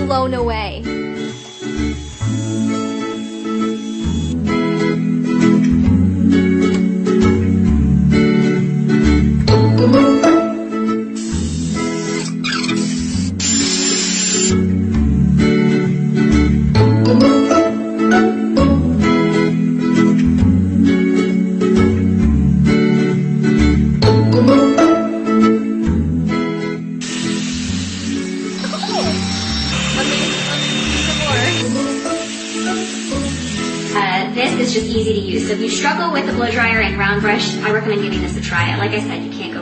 blown away. This is just easy to use. So if you struggle with the blow dryer and round brush, I recommend giving this a try. Like I said, you can't